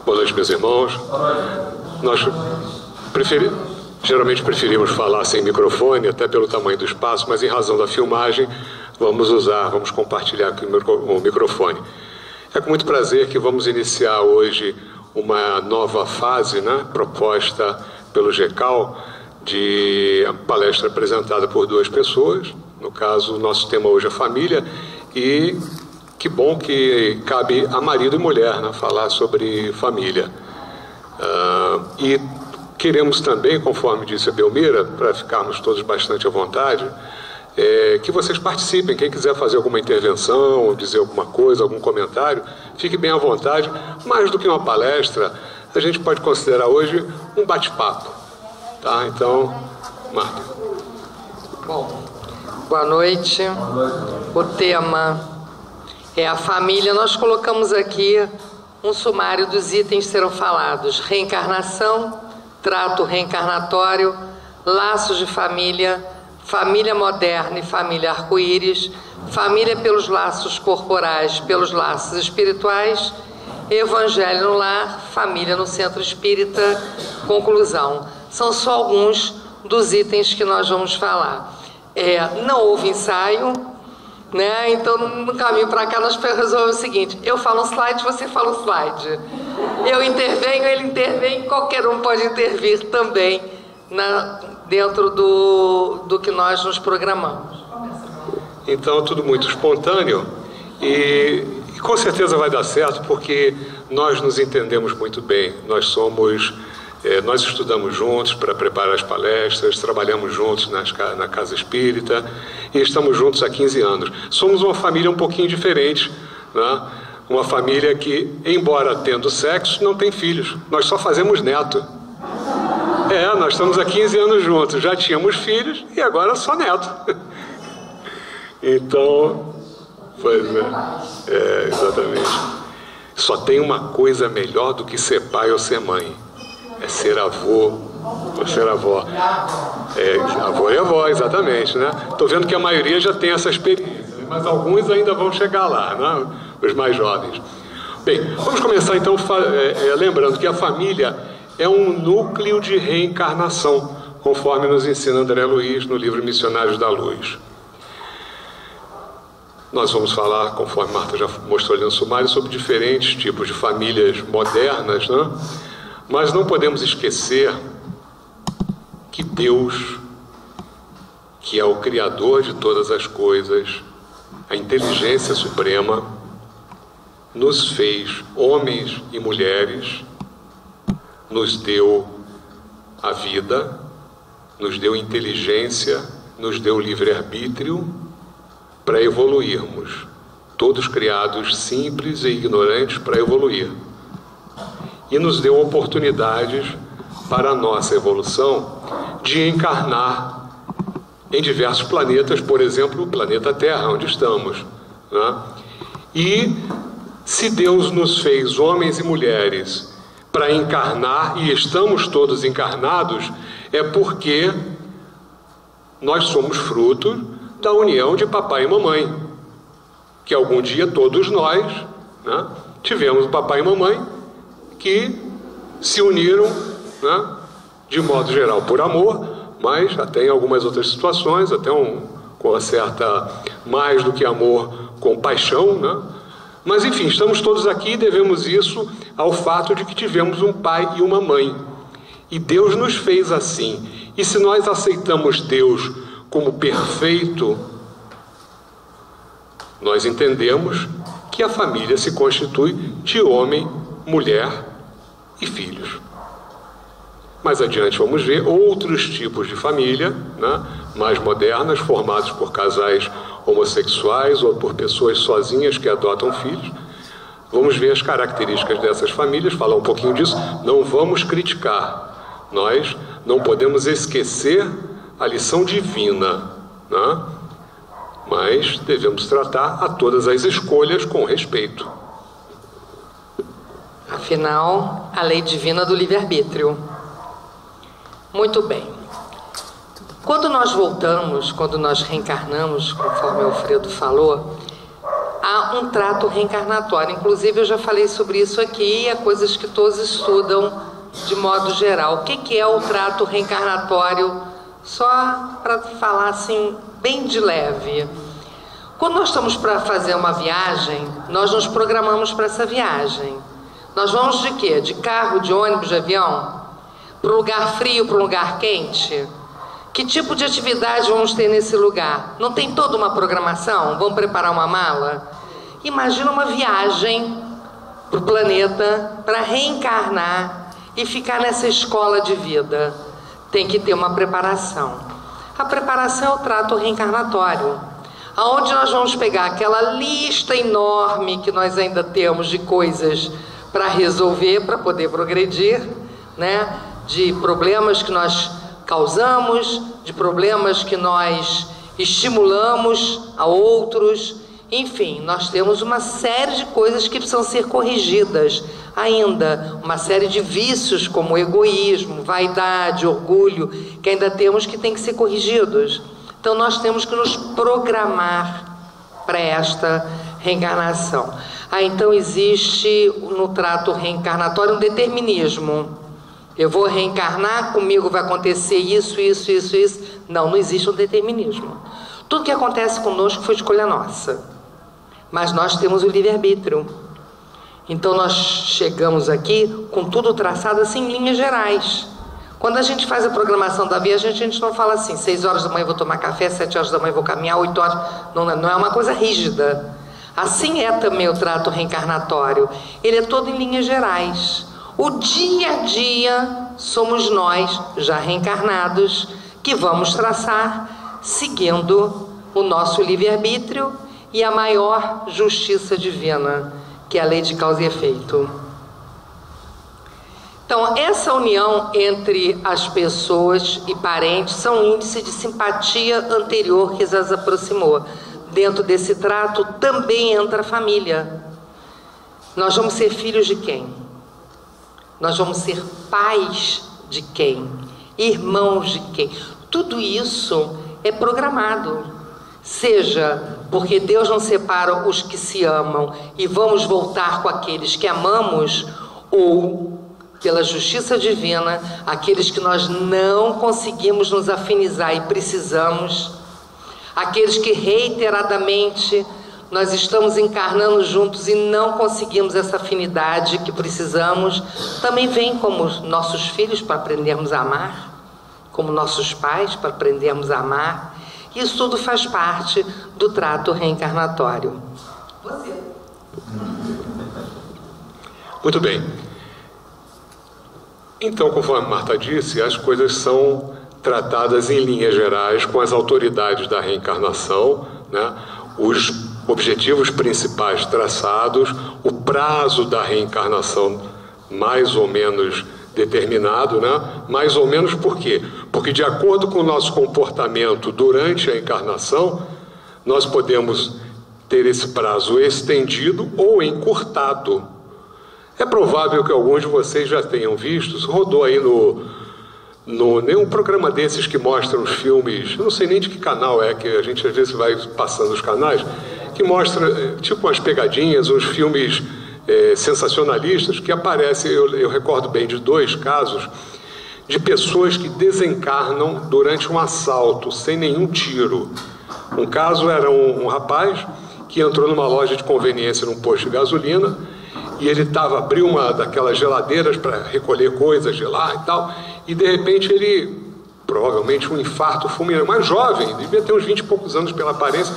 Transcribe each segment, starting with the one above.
Boa noite, meus irmãos. Nós geralmente preferimos falar sem microfone, até pelo tamanho do espaço, mas em razão da filmagem, vamos compartilhar aqui o microfone. É com muito prazer que vamos iniciar hoje uma nova fase, né, proposta pelo GECAL, de palestra apresentada por duas pessoas. No caso, o nosso tema hoje é família, e que bom que cabe a marido e mulher, né, falar sobre família. E queremos também, conforme disse a Belmira, para ficarmos todos bastante à vontade, que vocês participem. Quem quiser fazer alguma intervenção, dizer alguma coisa, algum comentário, fique bem à vontade. Mais do que uma palestra, a gente pode considerar hoje um bate-papo. Tá? Então, Marta. Bom, boa noite. O tema é a família. Nós colocamos aqui um sumário dos itens que serão falados: reencarnação, trato reencarnatório, laços de família, família moderna e família arco-íris, família pelos laços corporais, pelos laços espirituais, evangelho no lar, família no centro espírita, conclusão. São só alguns dos itens que nós vamos falar. Não houve ensaio, né? Então no caminho para cá nós resolvemos o seguinte: eu falo um slide, você fala um slide. Eu intervenho, ele intervém, qualquer um pode intervir também dentro do que nós nos programamos. Então, tudo muito espontâneo e com certeza vai dar certo, porque nós nos entendemos muito bem. Nós estudamos juntos para preparar as palestras, trabalhamos juntos na Casa Espírita e estamos juntos há 15 anos. Somos uma família um pouquinho diferente, né? Uma família que, embora tendo sexo, não tem filhos. Nós só fazemos neto. Nós estamos há 15 anos juntos, já tínhamos filhos e agora só neto. Então, pois exatamente. Só tem uma coisa melhor do que ser pai ou ser mãe: é ser avô ou ser avó. Avô e avó, exatamente, né? Estou vendo que a maioria já tem essa experiência, mas alguns ainda vão chegar lá, né? Os mais jovens. Bem, vamos começar então lembrando que a família é um núcleo de reencarnação, conforme nos ensina André Luiz no livro Missionários da Luz. Nós vamos falar, conforme Marta já mostrou ali no sumário, sobre diferentes tipos de famílias modernas, né? Mas não podemos esquecer que Deus, que é o Criador de todas as coisas, a inteligência suprema, nos fez homens e mulheres, nos deu a vida, nos deu inteligência, nos deu livre-arbítrio para evoluirmos. Todos criados simples e ignorantes para evoluir. E nos deu oportunidades para a nossa evolução de encarnar em diversos planetas, por exemplo, o planeta Terra, onde estamos, né? E se Deus nos fez homens e mulheres para encarnar, e estamos todos encarnados, é porque nós somos fruto da união de papai e mamãe, que algum dia todos nós, né, tivemos papai e mamãe que se uniram, né, de modo geral por amor, mas até em algumas outras situações, até com uma certa, mais do que amor, com paixão, né? Mas enfim, estamos todos aqui e devemos isso ao fato de que tivemos um pai e uma mãe. E Deus nos fez assim. E se nós aceitamos Deus como perfeito, nós entendemos que a família se constitui de homem, mulher e filhos. Mais adiante vamos ver outros tipos de família, né, mais modernas, formados por casais homossexuais ou por pessoas sozinhas que adotam filhos. Vamos ver as características dessas famílias, falar um pouquinho disso. Não vamos criticar. Nós não podemos esquecer a lição divina, né? Mas devemos tratar a todas as escolhas com respeito. Afinal, a lei divina do livre-arbítrio. Muito bem. Quando nós voltamos, quando nós reencarnamos, conforme o Alfredo falou, há um trato reencarnatório. Inclusive, eu já falei sobre isso aqui, é coisas que todos estudam de modo geral. O que é o trato reencarnatório? Só para falar assim, bem de leve. Quando nós estamos para fazer uma viagem, nós nos programamos para essa viagem. Nós vamos de quê? De carro, de ônibus, de avião? Para um lugar frio, para um lugar quente? Que tipo de atividade vamos ter nesse lugar? Não tem toda uma programação? Vamos preparar uma mala? Imagina uma viagem para o planeta para reencarnar e ficar nessa escola de vida. Tem que ter uma preparação. A preparação é o trato reencarnatório, aonde nós vamos pegar aquela lista enorme que nós ainda temos de coisas para resolver, para poder progredir, né? De problemas que nós causamos, de problemas que nós estimulamos a outros. Enfim, nós temos uma série de coisas que precisam ser corrigidas ainda, uma série de vícios como egoísmo, vaidade, orgulho, que ainda temos que tem que ser corrigidos. Então nós temos que nos programar para esta reencarnação. Então existe no trato reencarnatório um determinismo. Eu vou reencarnar, comigo vai acontecer isso, isso, isso, isso. Não existe um determinismo. Tudo que acontece conosco foi escolha nossa. Mas nós temos o livre-arbítrio. Então nós chegamos aqui com tudo traçado assim em linhas gerais. Quando a gente faz a programação da viagem, a gente não fala assim, 6 horas da manhã eu vou tomar café, 7 horas da manhã eu vou caminhar, 8 horas... Não é uma coisa rígida. Assim é também o trato reencarnatório. Ele é todo em linhas gerais. O dia a dia somos nós, já reencarnados, que vamos traçar, seguindo o nosso livre-arbítrio e a maior justiça divina, que é a lei de causa e efeito. Então, essa união entre as pessoas e parentes são um índice de simpatia anterior que as aproximou. Dentro desse trato também entra a família. Nós vamos ser filhos de quem? Nós vamos ser pais de quem? Irmãos de quem? Tudo isso é programado. Seja porque Deus não separa os que se amam e vamos voltar com aqueles que amamos, ou pela justiça divina, aqueles que nós não conseguimos nos afinizar e precisamos, aqueles que reiteradamente nós estamos encarnando juntos e não conseguimos essa afinidade que precisamos, também vem como nossos filhos para aprendermos a amar, como nossos pais para aprendermos a amar. Isso tudo faz parte do trato reencarnatório. Você. Muito bem. Então, conforme a Marta disse, as coisas são tratadas em linhas gerais com as autoridades da reencarnação, né? Os objetivos principais traçados, o prazo da reencarnação mais ou menos determinado, né? Mais ou menos por quê? Porque de acordo com o nosso comportamento durante a encarnação, nós podemos ter esse prazo estendido ou encurtado. É provável que alguns de vocês já tenham visto, rodou aí nenhum programa desses que mostram os filmes, não sei nem de que canal é, que a gente às vezes vai passando os canais, que mostra tipo umas pegadinhas, uns filmes sensacionalistas, que aparecem, eu recordo bem de 2 casos, de pessoas que desencarnam durante um assalto, sem nenhum tiro. Um caso era um rapaz que entrou numa loja de conveniência num posto de gasolina, e ele abriu uma daquelas geladeiras para recolher coisas de lá e tal, e de repente ele, provavelmente um infarto fulminante, mais jovem, devia ter uns 20 e poucos anos pela aparência,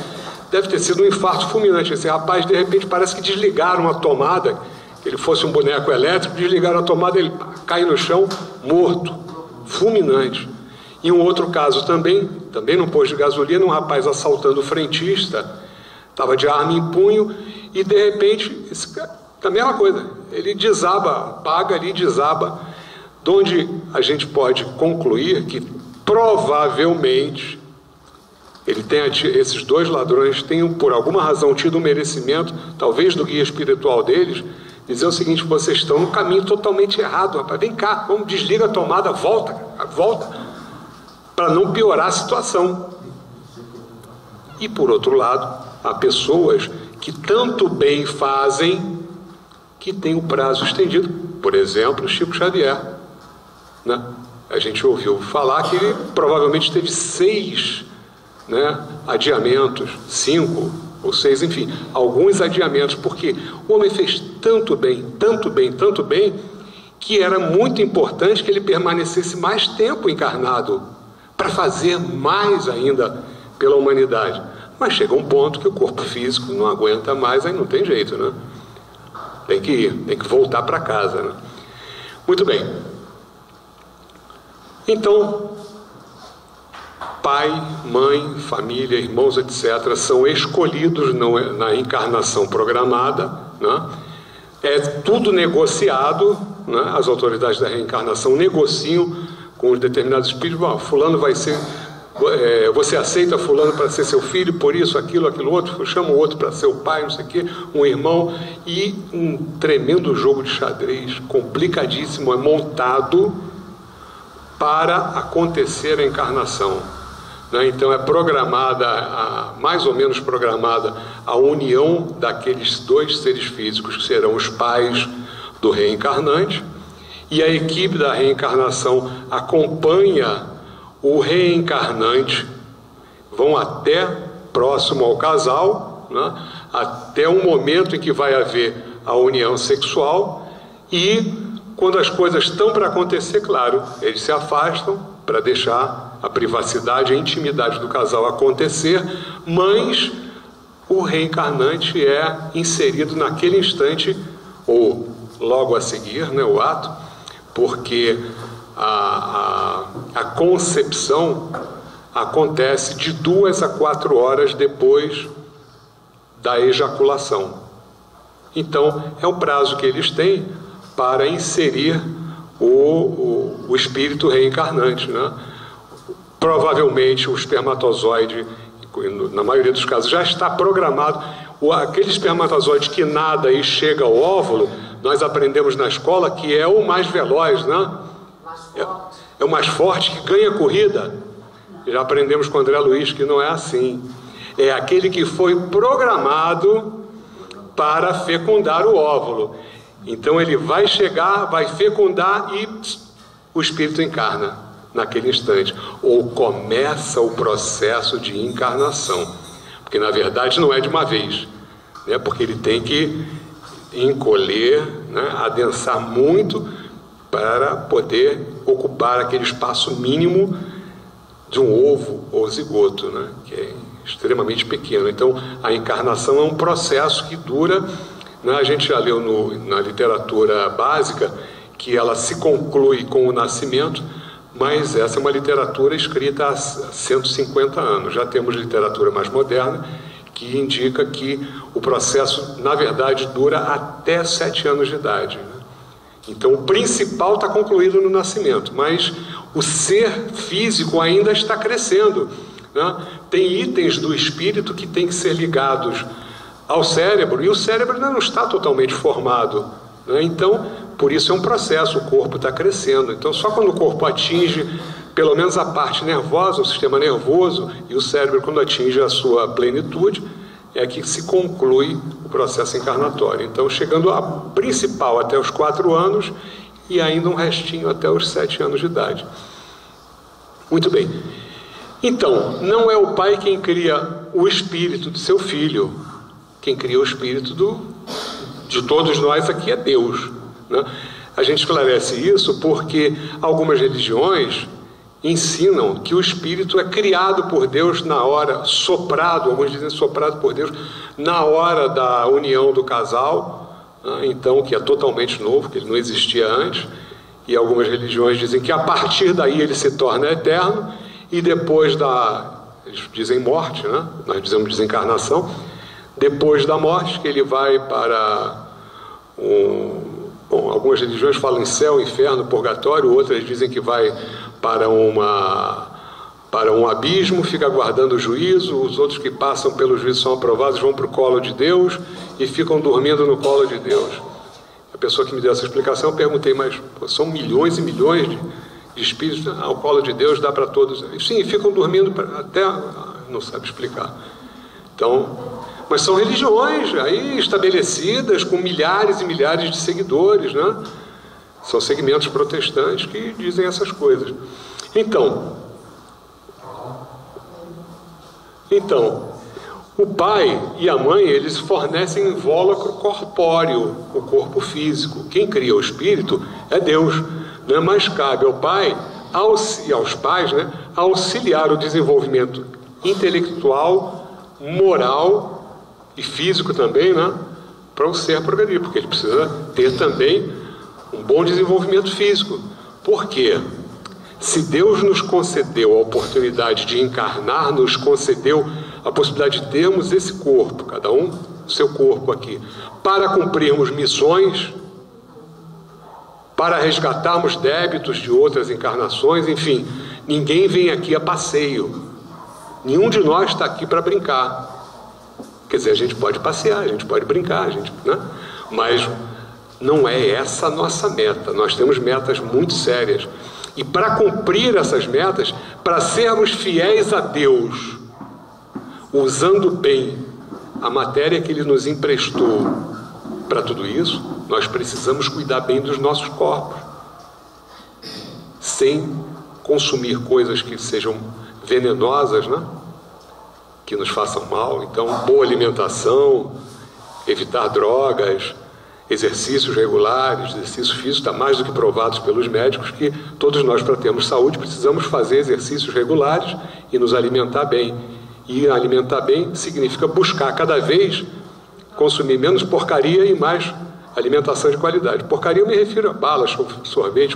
deve ter sido um infarto fulminante. Esse rapaz, de repente, parece que desligaram a tomada, que ele fosse um boneco elétrico, desligaram a tomada, ele cai no chão, morto, fulminante. E um outro caso também num posto de gasolina, um rapaz assaltando o frentista, estava de arma em punho, e de repente, a mesma coisa, ele desaba, apaga ali, desaba, de onde a gente pode concluir que provavelmente esses 2 ladrões tenham, por alguma razão, tido um merecimento, talvez do guia espiritual deles, dizer o seguinte: vocês estão no caminho totalmente errado, rapaz, vem cá, vamos, desliga a tomada, volta, para não piorar a situação. E por outro lado, há pessoas que tanto bem fazem que tem o prazo estendido. Por exemplo, Chico Xavier, né? A gente ouviu falar que ele provavelmente teve 6, né, adiamentos, 5 ou 6, enfim, alguns adiamentos, porque o homem fez tanto bem, tanto bem, tanto bem, que era muito importante que ele permanecesse mais tempo encarnado, para fazer mais ainda pela humanidade. Mas chega um ponto que o corpo físico não aguenta mais, aí não tem jeito, né? Tem que ir, tem que voltar para casa, né? Muito bem. Então, pai, mãe, família, irmãos, etc., são escolhidos na encarnação programada, né? É tudo negociado, né? As autoridades da reencarnação negociam com os determinados espíritos. Fulano vai ser... você aceita fulano para ser seu filho, por isso, aquilo outro, chama o outro para ser o pai, não sei o quê, um irmão, e um tremendo jogo de xadrez, complicadíssimo, é montado para acontecer a encarnação, né? Então é programada, mais ou menos programada, a união daqueles 2 seres físicos que serão os pais do reencarnante, e a equipe da reencarnação acompanha o reencarnante, vão até próximo ao casal, né? Até um momento em que vai haver a união sexual, e quando as coisas estão para acontecer, claro, eles se afastam para deixar a privacidade, a intimidade do casal acontecer, mas o reencarnante é inserido naquele instante, ou logo a seguir, né, o ato, porque a concepção acontece de 2 a 4 horas depois da ejaculação. Então, é o prazo que eles têm para inserir o espírito reencarnante, né? Provavelmente o espermatozoide, na maioria dos casos, já está programado. Aquele espermatozoide que nada e chega ao óvulo, nós aprendemos na escola que é o mais veloz, né? É o mais forte, que ganha corrida. Já aprendemos com André Luiz que não é assim. É aquele que foi programado para fecundar o óvulo. Então ele vai chegar, vai fecundar e o espírito encarna naquele instante. Ou começa o processo de encarnação. Porque na verdade não é de uma vez, né? Porque ele tem que encolher, né? Adensar muito para poder ocupar aquele espaço mínimo de um ovo ou zigoto, né? Que é extremamente pequeno. Então a encarnação é um processo que dura, né? A gente já leu na literatura básica que ela se conclui com o nascimento, mas essa é uma literatura escrita há 150 anos. Já temos literatura mais moderna que indica que o processo, na verdade, dura até 7 anos de idade, né? Então o principal está concluído no nascimento, mas o ser físico ainda está crescendo, né? Tem itens do espírito que têm que ser ligados ao cérebro, e o cérebro ainda não está totalmente formado, né? Então, por isso é um processo, o corpo está crescendo. Então só quando o corpo atinge pelo menos a parte nervosa, o sistema nervoso, e o cérebro, quando atinge a sua plenitude, é que se conclui o processo encarnatório. Então, chegando a principal até os 4 anos e ainda um restinho até os 7 anos de idade. Muito bem. Então, não é o pai quem cria o espírito do seu filho. Quem cria o espírito de todos nós aqui é Deus, né? A gente esclarece isso porque algumas religiões ensinam que o espírito é criado por Deus na hora, soprado, alguns dizem soprado por Deus, na hora da união do casal, né? Então, que é totalmente novo, que ele não existia antes, e algumas religiões dizem que a partir daí ele se torna eterno, e depois eles dizem morte, né? Nós dizemos desencarnação, depois da morte que ele vai para algumas religiões falam em céu, inferno, purgatório, outras dizem que vai para um abismo, fica aguardando o juízo. Os outros que passam pelo juízo são aprovados, vão para o colo de Deus e ficam dormindo no colo de Deus. A pessoa que me deu essa explicação, eu perguntei, mas são milhões e milhões de espíritos, o colo de Deus dá para todos. Sim, ficam dormindo até não sabe explicar. Então, Mas são religiões aí estabelecidas com milhares e milhares de seguidores, né? São segmentos protestantes que dizem essas coisas. Então, o pai e a mãe, eles fornecem invólucro corpóreo, o corpo físico. Quem cria o espírito é Deus, né? Mas cabe ao pai e aos pais, né, auxiliar o desenvolvimento intelectual, moral e físico também, né, para o ser progredir, porque ele precisa ter também um bom desenvolvimento físico. Por quê? Se Deus nos concedeu a oportunidade de encarnar, nos concedeu a possibilidade de termos esse corpo, cada um o seu corpo aqui, para cumprirmos missões, para resgatarmos débitos de outras encarnações, enfim, ninguém vem aqui a passeio. Nenhum de nós está aqui para brincar. Quer dizer, a gente pode passear, a gente pode brincar, né? Mas não é essa a nossa meta. Nós temos metas muito sérias. E para cumprir essas metas, para sermos fiéis a Deus, usando bem a matéria que Ele nos emprestou para tudo isso, nós precisamos cuidar bem dos nossos corpos, sem consumir coisas que sejam venenosas, né? Que nos façam mal. Então, boa alimentação, evitar drogas, exercícios regulares, exercício físico, está mais do que provados pelos médicos que todos nós, para termos saúde, precisamos fazer exercícios regulares e nos alimentar bem. E alimentar bem significa buscar cada vez consumir menos porcaria e mais alimentação de qualidade. Porcaria eu me refiro a balas, sorvete,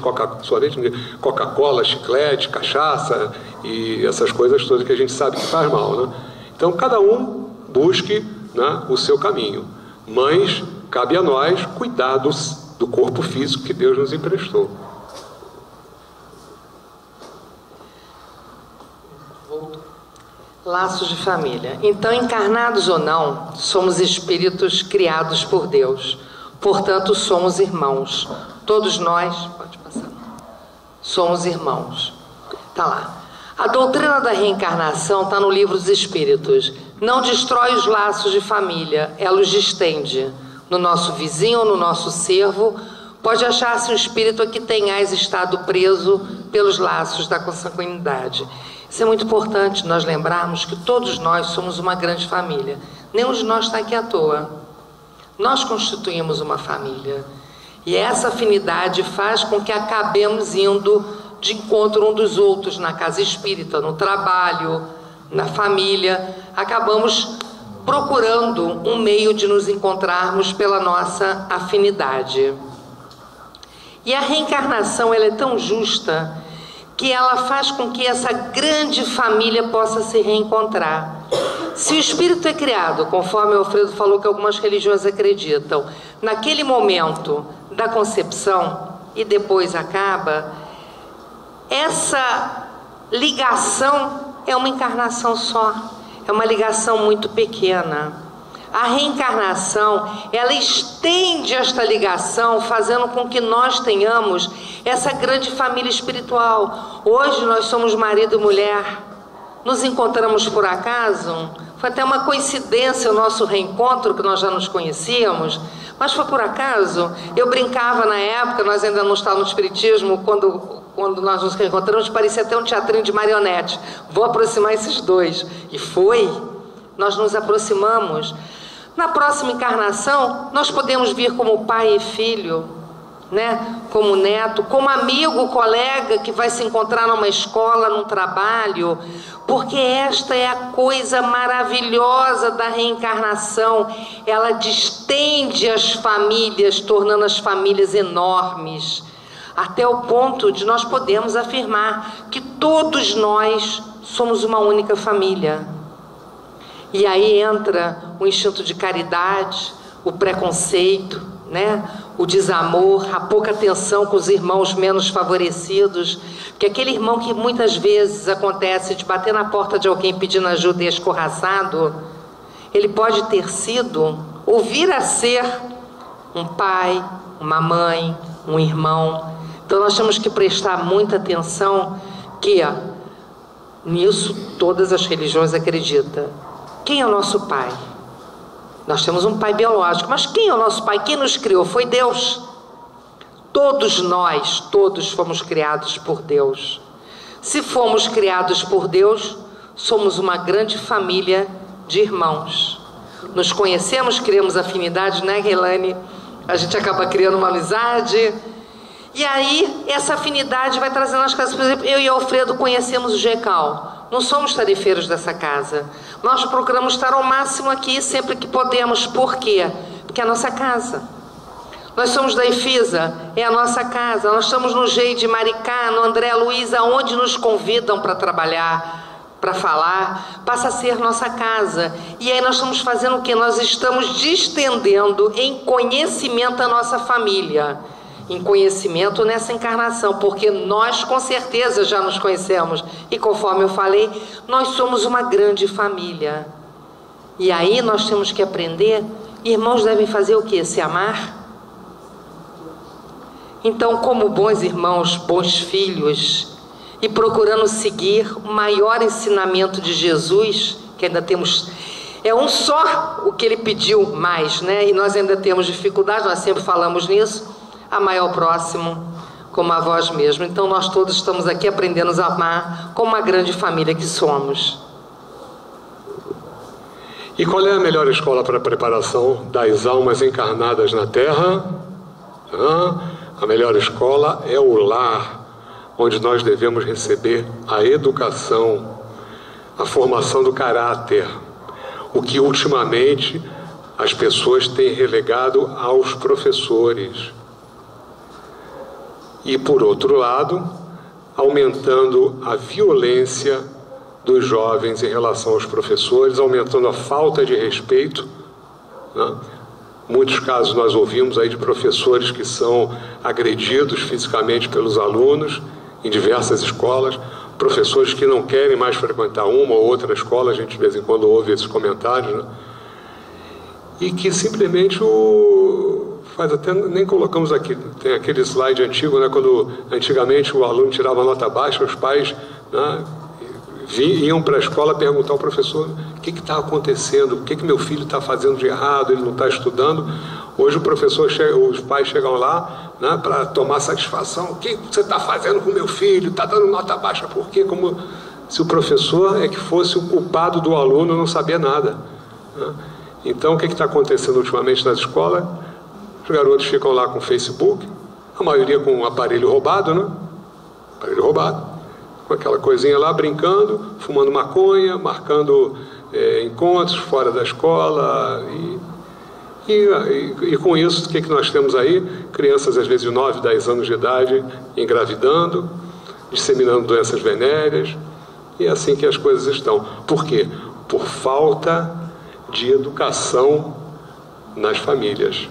Coca-Cola, chiclete, cachaça e essas coisas todas que a gente sabe que faz mal, né? Então, cada um busque, né, o seu caminho. Mas cabe a nós cuidar do corpo físico que Deus nos emprestou. Laços de família. Então, encarnados ou não, somos espíritos criados por Deus. Portanto, somos irmãos. Todos nós, pode passar, somos irmãos. Tá lá. A doutrina da reencarnação está no Livro dos Espíritos. Não destrói os laços de família, ela os distende. No nosso vizinho ou no nosso servo, pode achar-se um espírito que tenhais estado preso pelos laços da consanguinidade. Isso é muito importante nós lembrarmos que todos nós somos uma grande família. Nenhum de nós está aqui à toa. Nós constituímos uma família. E essa afinidade faz com que acabemos indo de encontro um dos outros na casa espírita, no trabalho, na família. Acabamos procurando um meio de nos encontrarmos pela nossa afinidade. E a reencarnação, ela é tão justa que ela faz com que essa grande família possa se reencontrar. Se o espírito é criado, conforme o Alfredo falou que algumas religiões acreditam, naquele momento da concepção e depois acaba, essa ligação é uma encarnação só, é uma ligação muito pequena. A reencarnação, ela estende esta ligação, fazendo com que nós tenhamos essa grande família espiritual. Hoje nós somos marido e mulher, nos encontramos por acaso, foi até uma coincidência o nosso reencontro, que nós já nos conhecíamos, mas foi por acaso. Eu brincava na época, nós ainda não estávamos no espiritismo, quando nós nos reencontramos, parecia até um teatrinho de marionete. Vou aproximar esses dois. E foi. Nós nos aproximamos. Na próxima encarnação, nós podemos vir como pai e filho, né? Como neto, como amigo, colega que vai se encontrar numa escola, num trabalho, porque esta é a coisa maravilhosa da reencarnação. Ela distende as famílias, tornando as famílias enormes, até o ponto de nós podermos afirmar que todos nós somos uma única família. E aí entra o instinto de caridade, o preconceito, né? O desamor, a pouca atenção com os irmãos menos favorecidos. Porque aquele irmão que muitas vezes acontece de bater na porta de alguém pedindo ajuda e escorraçado, ele pode ter sido, ou vir a ser, um pai, uma mãe, um irmão. Então nós temos que prestar muita atenção que nisso todas as religiões acreditam. Quem é o nosso pai? Nós temos um pai biológico, mas quem é o nosso pai? Quem nos criou? Foi Deus. Todos nós, todos fomos criados por Deus. Se fomos criados por Deus, somos uma grande família de irmãos. Nos conhecemos, criamos afinidade, né, Helane? A gente acaba criando uma amizade. E aí, essa afinidade vai trazendo as casas. Por exemplo, eu e o Alfredo conhecemos o GECAL. Não somos tarefeiros dessa casa. Nós procuramos estar ao máximo aqui sempre que podemos. Por quê? Porque é a nossa casa. Nós somos da IFISA, é a nossa casa. Nós estamos no GEI de Maricá, no André Luiz, aonde nos convidam para trabalhar, para falar, passa a ser nossa casa. E aí nós estamos fazendo o quê? Nós estamos distendendo em conhecimento a nossa família. Em conhecimento nessa encarnação, porque nós com certeza já nos conhecemos, e conforme eu falei, nós somos uma grande família. E aí nós temos que aprender, irmãos devem fazer o quê? Se amar? Então, como bons irmãos, bons filhos, e procurando seguir o maior ensinamento de Jesus, que ainda temos, é um só o que ele pediu mais, né? E nós ainda temos dificuldade, nós sempre falamos nisso, amar ao próximo como a vós mesmo. Então nós todos estamos aqui aprendendo a amar como uma grande família que somos. E qual é a melhor escola para a preparação das almas encarnadas na Terra? A melhor escola é o lar, onde nós devemos receber a educação, a formação do caráter, o que ultimamente as pessoas têm relegado aos professores. E, por outro lado, aumentando a violência dos jovens em relação aos professores, aumentando a falta de respeito, né? Muitos casos nós ouvimos aí de professores que são agredidos fisicamente pelos alunos em diversas escolas, professores que não querem mais frequentar uma ou outra escola, a gente de vez em quando ouve esses comentários, né? E que simplesmente faz até, nem colocamos aqui, tem aquele slide antigo, né, quando antigamente o aluno tirava nota baixa, os pais, né, iam para a escola perguntar ao professor o que está acontecendo, o que meu filho está fazendo de errado, ele não está estudando. Hoje o professor os pais chegam lá, né, para tomar satisfação, o que você está fazendo com meu filho, está dando nota baixa por quê? Como se o professor é que fosse o culpado do aluno não saber nada, né? Então o que está acontecendo ultimamente nas escolas? Os garotos ficam lá com o Facebook, a maioria com um aparelho roubado, né? Aparelho roubado, com aquela coisinha lá, brincando, fumando maconha, marcando encontros fora da escola. E com isso, o que nós temos aí? Crianças, às vezes, de 9, 10 anos de idade, engravidando, disseminando doenças venéreas. E é assim que as coisas estão. Por quê? Por falta de educação nas famílias.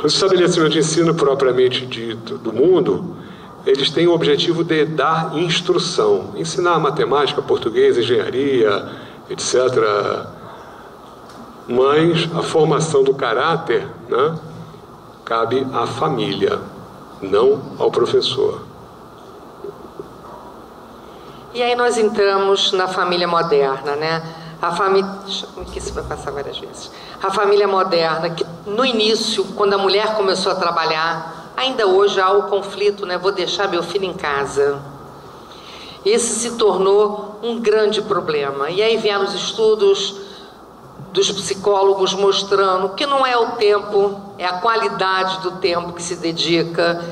Os estabelecimentos de ensino propriamente dito do mundo, eles têm o objetivo de dar instrução, ensinar matemática, português, engenharia, etc. Mas a formação do caráter, né, cabe à família, não ao professor. E aí nós entramos na família moderna, né? A família, que isso vai passar várias vezes. A família moderna, que no início, quando a mulher começou a trabalhar, ainda hoje há o conflito, né? Vou deixar meu filho em casa. Esse se tornou um grande problema. E aí vieram os estudos dos psicólogos mostrando que não é o tempo, é a qualidade do tempo que se dedica,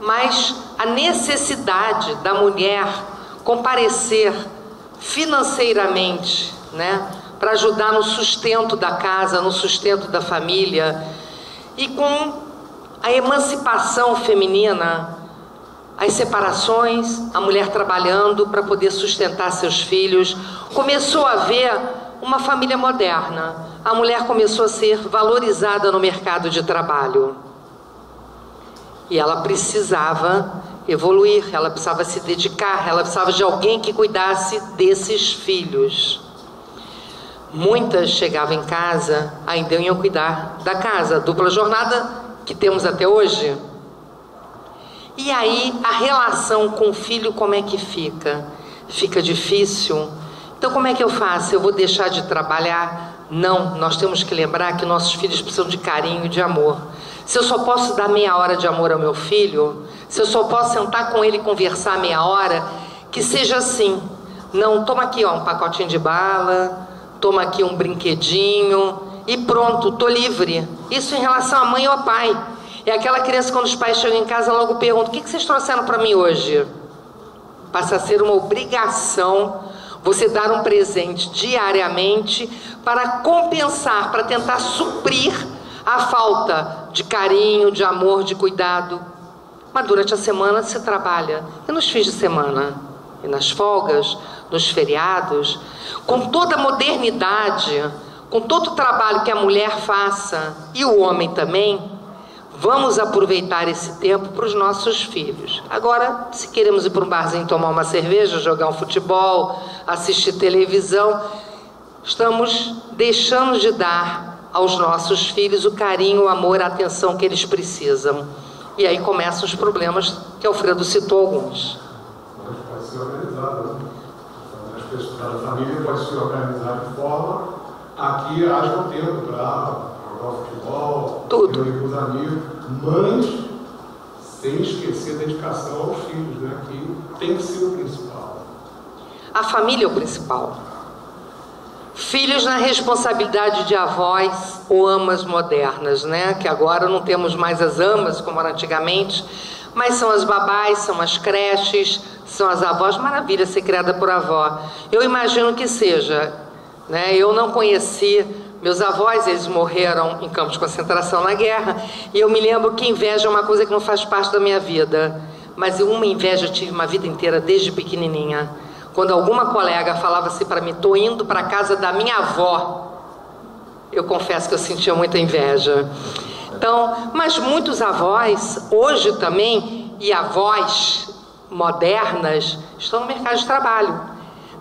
mas a necessidade da mulher comparecer financeiramente, né, para ajudar no sustento da casa, no sustento da família. E com a emancipação feminina, as separações, a mulher trabalhando para poder sustentar seus filhos, começou a haver uma família moderna. A mulher começou a ser valorizada no mercado de trabalho. E ela precisava evoluir, ela precisava se dedicar, ela precisava de alguém que cuidasse desses filhos. Muitas chegavam em casa, ainda iam cuidar da casa, a dupla jornada que temos até hoje. E aí a relação com o filho, como é que fica? Fica difícil. Então como é que eu faço? Eu vou deixar de trabalhar? Não, nós temos que lembrar que nossos filhos precisam de carinho e de amor. Se eu só posso dar meia hora de amor ao meu filho, se eu só posso sentar com ele e conversar meia hora, que seja assim. Não, toma aqui ó, um pacotinho de bala, toma aqui um brinquedinho e pronto, tô livre. Isso em relação à mãe ou ao pai. É aquela criança, quando os pais chegam em casa, logo perguntam: o que vocês trouxeram para mim hoje? Passa a ser uma obrigação você dar um presente diariamente para compensar, para tentar suprir a falta de carinho, de amor, de cuidado. Mas durante a semana você trabalha. E nos fins de semana? E nas folgas? Nos feriados? Com toda a modernidade, com todo o trabalho que a mulher faça, e o homem também, vamos aproveitar esse tempo para os nossos filhos. Agora, se queremos ir para um barzinho tomar uma cerveja, jogar um futebol, assistir televisão, estamos deixando de dar aos nossos filhos o carinho, o amor, a atenção que eles precisam. E aí começam os problemas que Alfredo citou alguns. Mas pode ser organizado, né? A família pode se organizar de forma a que haja um tempo para jogar futebol, tudo, com os amigos, mas sem esquecer a dedicação aos filhos, né? Que tem que ser o principal. A família é o principal. Filhos na responsabilidade de avós ou amas modernas, né? Que agora não temos mais as amas como era antigamente, mas são as babás, são as creches, são as avós. Maravilha ser criada por avó. Eu imagino que seja, né? Eu não conheci meus avós, eles morreram em campos de concentração na guerra, e eu me lembro que inveja é uma coisa que não faz parte da minha vida, mas uma inveja eu tive uma vida inteira, desde pequenininha. Quando alguma colega falava assim para mim: estou indo para a casa da minha avó, eu confesso que eu sentia muita inveja. Então, mas muitos avós, hoje também, e avós modernas, estão no mercado de trabalho.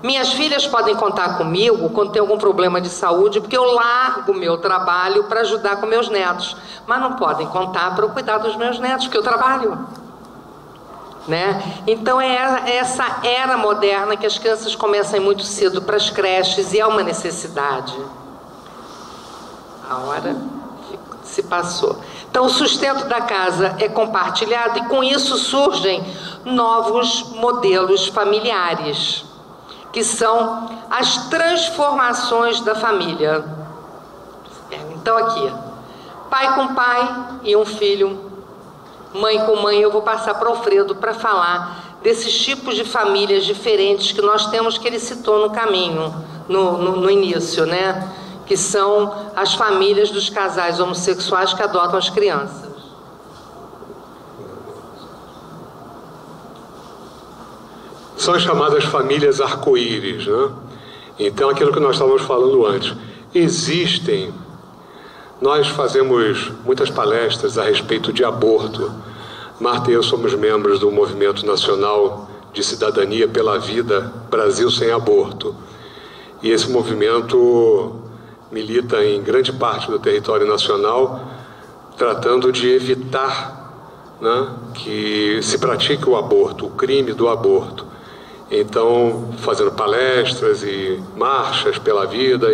Minhas filhas podem contar comigo quando tem algum problema de saúde, porque eu largo o meu trabalho para ajudar com meus netos. Mas não podem contar para eu cuidar dos meus netos, porque eu trabalho. Né? Então é essa era moderna que as crianças começam muito cedo para as creches, e é uma necessidade. A hora se passou. Então o sustento da casa é compartilhado, e com isso surgem novos modelos familiares, que são as transformações da família. Então aqui, pai com pai e um filho, mãe com mãe. Eu vou passar para o Alfredo para falar desses tipos de famílias diferentes que nós temos, que ele citou no caminho, no início, né? Que são as famílias dos casais homossexuais que adotam as crianças. São as chamadas famílias arco-íris, né? Então, aquilo que nós estávamos falando antes. Nós fazemos muitas palestras a respeito de aborto. Marta e eu somos membros do Movimento Nacional de Cidadania pela Vida Brasil Sem Aborto. E esse movimento milita em grande parte do território nacional, tratando de evitar, né, que se pratique o aborto, o crime do aborto. Então, fazendo palestras e marchas pela vida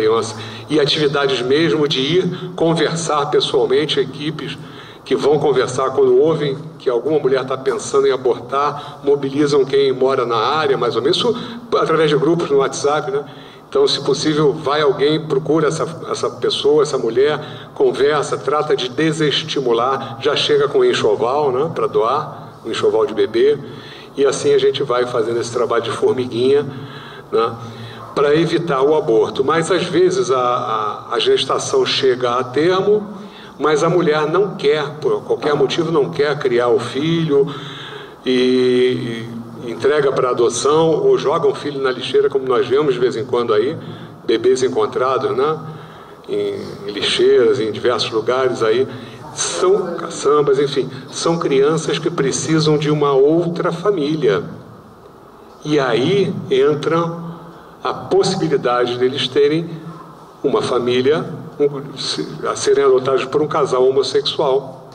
e atividades mesmo de ir conversar pessoalmente, equipes que vão conversar quando ouvem que alguma mulher está pensando em abortar, mobilizam quem mora na área, mais ou menos, isso através de grupos no WhatsApp, né? Então, se possível, vai alguém, procura essa pessoa, essa mulher, conversa, trata de desestimular, já chega com enxoval, né, para doar, um enxoval de bebê. E assim a gente vai fazendo esse trabalho de formiguinha, né, para evitar o aborto. Mas às vezes a gestação chega a termo, mas a mulher não quer, por qualquer motivo, não quer criar o filho e entrega para adoção, ou joga um filho na lixeira, como nós vemos de vez em quando aí, bebês encontrados, né, em lixeiras, em diversos lugares aí. São caçambas, enfim, são crianças que precisam de uma outra família. E aí entra a possibilidade deles terem uma família, a serem adotados por um casal homossexual.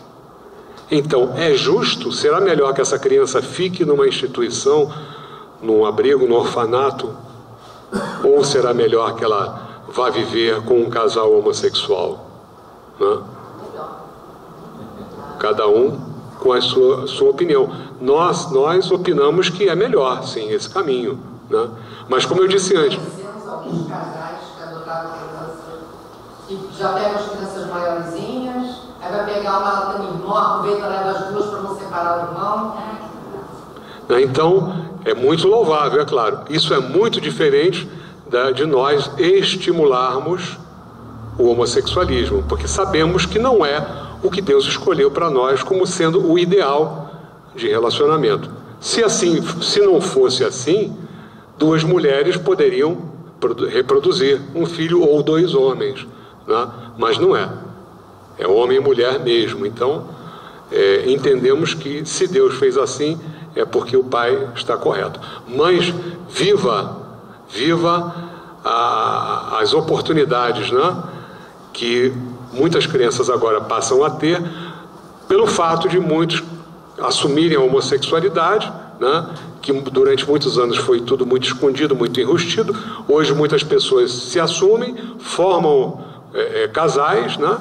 Então, é justo? Será melhor que essa criança fique numa instituição, num abrigo, num orfanato? Ou será melhor que ela vá viver com um casal homossexual, né? Cada um com a sua opinião. Nós opinamos que é melhor, sim, esse caminho, né? Mas como eu disse antes... Conhecemos alguns casais que adotaram crianças, que já pegam as crianças maiorzinhas, aí vai pegar uma, ela tem um irmão, aproveita, leva as duas para não separar o irmão. Então, é muito louvável, é claro. Isso é muito diferente de nós estimularmos o homossexualismo, porque sabemos que não é o que Deus escolheu para nós como sendo o ideal de relacionamento. Se não fosse assim, duas mulheres poderiam reproduzir um filho ou dois homens, né? Mas não é. É homem e mulher mesmo. Então, entendemos que se Deus fez assim, é porque o pai está correto. Mas viva as oportunidades, né, que muitas crianças agora passam a ter pelo fato de muitos assumirem a homossexualidade, né, que durante muitos anos foi tudo muito escondido, muito enrustido. Hoje muitas pessoas se assumem, formam casais, né,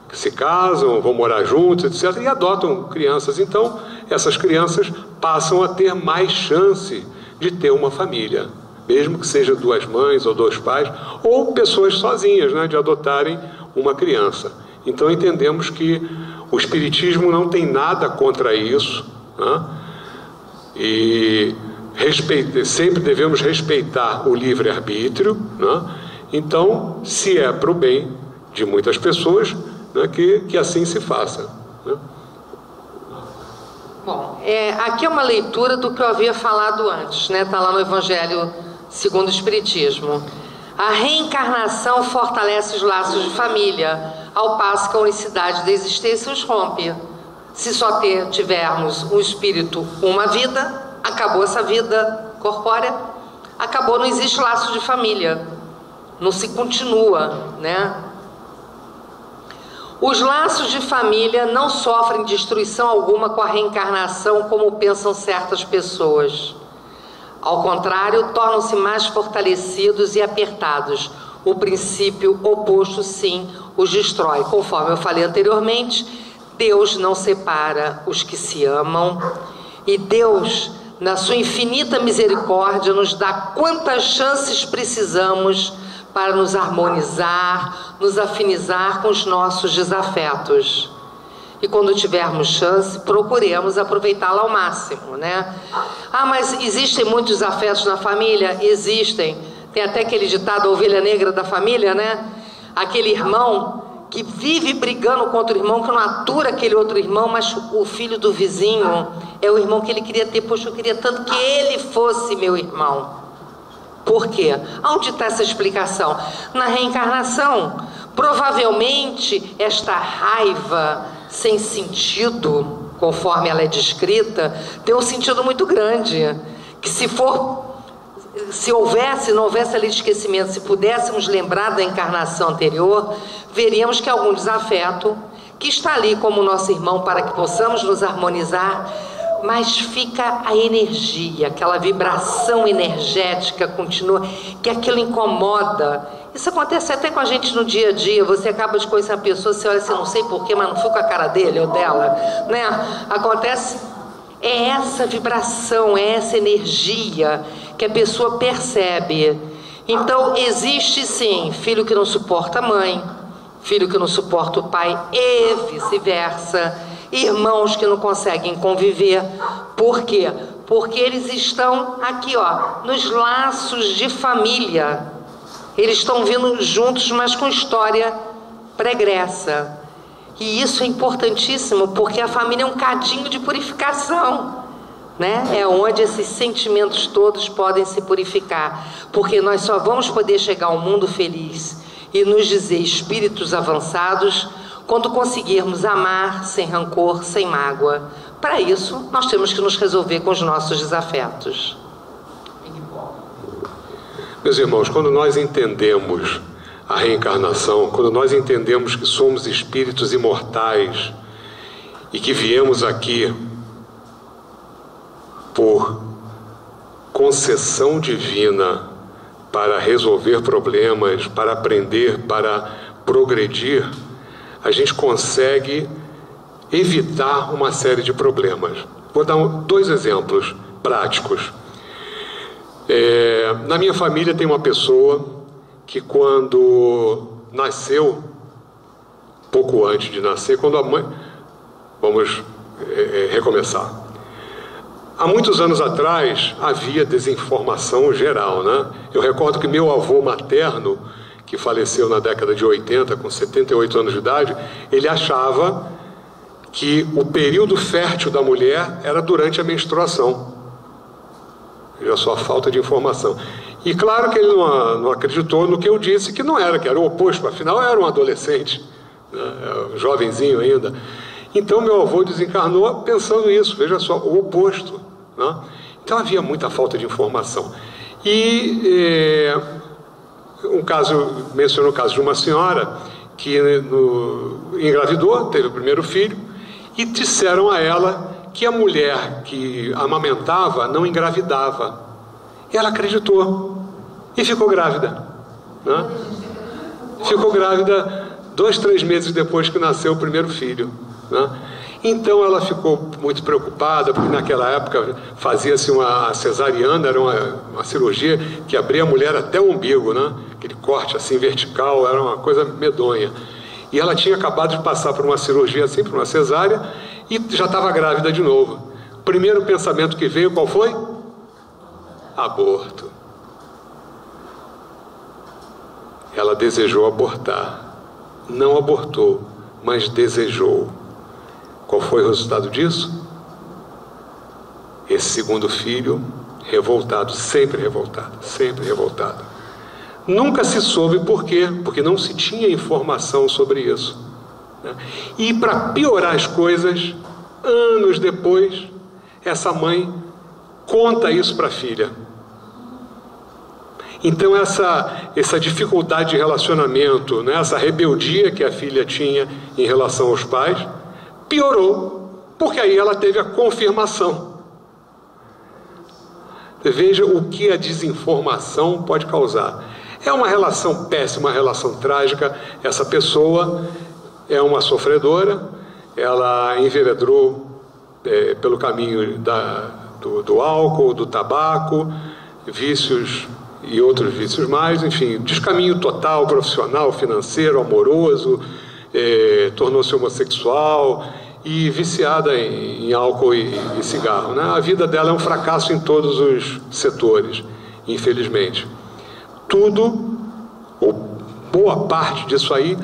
que se casam, vão morar juntos, etc., e adotam crianças. Então, essas crianças passam a ter mais chance de ter uma família, mesmo que seja duas mães ou dois pais, ou pessoas sozinhas, né, de adotarem uma criança. Então, entendemos que o Espiritismo não tem nada contra isso, né, e sempre devemos respeitar o livre-arbítrio, né. Então, se é para o bem de muitas pessoas, né, que assim se faça, né? Bom, aqui é uma leitura do que eu havia falado antes, né? Está lá no Evangelho segundo o Espiritismo. A reencarnação fortalece os laços de família, ao passo que a unicidade da existência os rompe. Se só tivermos um espírito, uma vida, acabou essa vida corpórea, acabou, não existe laço de família, não se continua, né? Os laços de família não sofrem destruição alguma com a reencarnação, como pensam certas pessoas. Ao contrário, tornam-se mais fortalecidos e apertados. O princípio oposto, sim, os destrói. Conforme eu falei anteriormente, Deus não separa os que se amam, e Deus, na sua infinita misericórdia, nos dá quantas chances precisamos para nos harmonizar, nos afinizar com os nossos desafetos. E quando tivermos chance, procuremos aproveitá-la ao máximo, né? Ah, mas existem muitos desafetos na família? Existem. Tem até aquele ditado, a ovelha negra da família, né? Aquele irmão que vive brigando contra o irmão, que não atura aquele outro irmão, mas o filho do vizinho é o irmão que ele queria ter. Poxa, eu queria tanto que ele fosse meu irmão. Por quê? Onde está essa explicação? Na reencarnação. Provavelmente esta raiva sem sentido, conforme ela é descrita, tem um sentido muito grande. Que se não houvesse ali de esquecimento, se pudéssemos lembrar da encarnação anterior, veríamos que algum desafeto, que está ali como nosso irmão para que possamos nos harmonizar, mas fica a energia, aquela vibração energética continua, que aquilo incomoda. Isso acontece até com a gente no dia a dia. Você acaba de conhecer uma pessoa, você olha assim, não sei porquê, mas não fui com a cara dele ou dela, né? Acontece, é essa vibração, é essa energia que a pessoa percebe. Então, existe sim, filho que não suporta a mãe, filho que não suporta o pai e vice-versa. Irmãos que não conseguem conviver. Por quê? Porque eles estão aqui, ó, nos laços de família. Eles estão vindo juntos, mas com história pregressa. E isso é importantíssimo, porque a família é um cadinho de purificação, né? É onde esses sentimentos todos podem se purificar. Porque nós só vamos poder chegar ao mundo feliz e nos dizer espíritos avançados quando conseguirmos amar sem rancor, sem mágoa. Para isso, nós temos que nos resolver com os nossos desafetos. Meus irmãos, quando nós entendemos a reencarnação, quando nós entendemos que somos espíritos imortais e que viemos aqui por concessão divina para resolver problemas, para aprender, para progredir, a gente consegue evitar uma série de problemas. Vou dar dois exemplos práticos. Na minha família tem uma pessoa que, quando nasceu, pouco antes de nascer, quando a mãe... Vamos recomeçar. Há muitos anos atrás havia desinformação geral, né? Eu recordo que meu avô materno, que faleceu na década de 80, com 78 anos de idade, ele achava que o período fértil da mulher era durante a menstruação. Veja só a falta de informação. E claro que ele não acreditou no que eu disse, que não era, que era o oposto, afinal era um adolescente, né? Jovenzinho ainda. Então meu avô desencarnou pensando isso, veja só, o oposto, né? Então havia muita falta de informação. E mencionou o caso de uma senhora que engravidou, teve o primeiro filho, e disseram a ela que a mulher que amamentava não engravidava. E ela acreditou e ficou grávida, né? Ficou grávida 2, 3 meses depois que nasceu o primeiro filho, né? Então ela ficou muito preocupada, porque naquela época fazia-se uma cesariana, era uma cirurgia que abria a mulher até o umbigo, né? Aquele corte assim vertical, era uma coisa medonha. E ela tinha acabado de passar por uma cirurgia assim, por uma cesárea, e já estava grávida de novo. O primeiro pensamento que veio, qual foi? Aborto. Ela desejou abortar. Não abortou, mas desejou. Qual foi o resultado disso? Esse segundo filho, revoltado, sempre revoltado, sempre revoltado. Nunca se soube por quê, porque não se tinha informação sobre isso, né? E para piorar as coisas, anos depois, essa mãe conta isso para a filha. Então essa dificuldade de relacionamento, né, essa rebeldia que a filha tinha em relação aos pais, piorou, porque aí ela teve a confirmação. Veja o que a desinformação pode causar. É uma relação péssima, uma relação trágica. Essa pessoa é uma sofredora, ela enveredou pelo caminho do álcool, do tabaco, vícios e outros vícios mais, enfim, descaminho total, profissional, financeiro, amoroso, tornou-se homossexual e viciada em álcool e cigarro, né? A vida dela é um fracasso em todos os setores, infelizmente. Tudo, ou boa parte disso aí,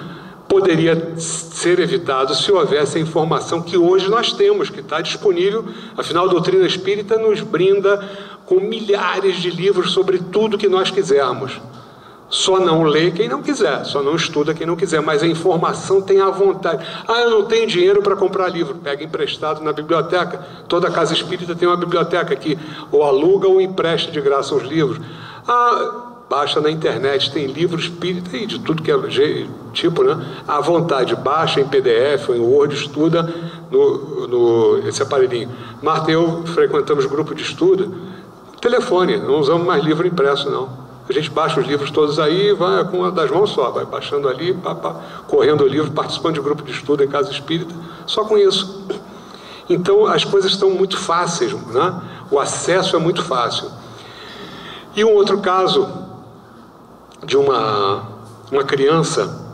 poderia ser evitado se houvesse a informação que hoje nós temos, que está disponível. Afinal, a doutrina espírita nos brinda com milhares de livros sobre tudo que nós quisermos. Só não lê quem não quiser, só não estuda quem não quiser, mas a informação tem à vontade. Eu não tenho dinheiro para comprar livro, pega emprestado na biblioteca. Toda casa espírita tem uma biblioteca que ou aluga ou empresta de graça os livros. Baixa na internet, tem livro espírita e de tudo que é tipo, né? À vontade, baixa em PDF ou em Word, estuda esse aparelhinho. Marta e eu frequentamos grupo de estudo, telefone, não usamos mais livro impresso, não. A gente baixa os livros todos aí, vai com uma das mãos só, vai baixando ali, correndo o livro, participando de grupo de estudo em casa espírita, só com isso. Então as coisas estão muito fáceis, né? O acesso é muito fácil. E um outro caso de uma criança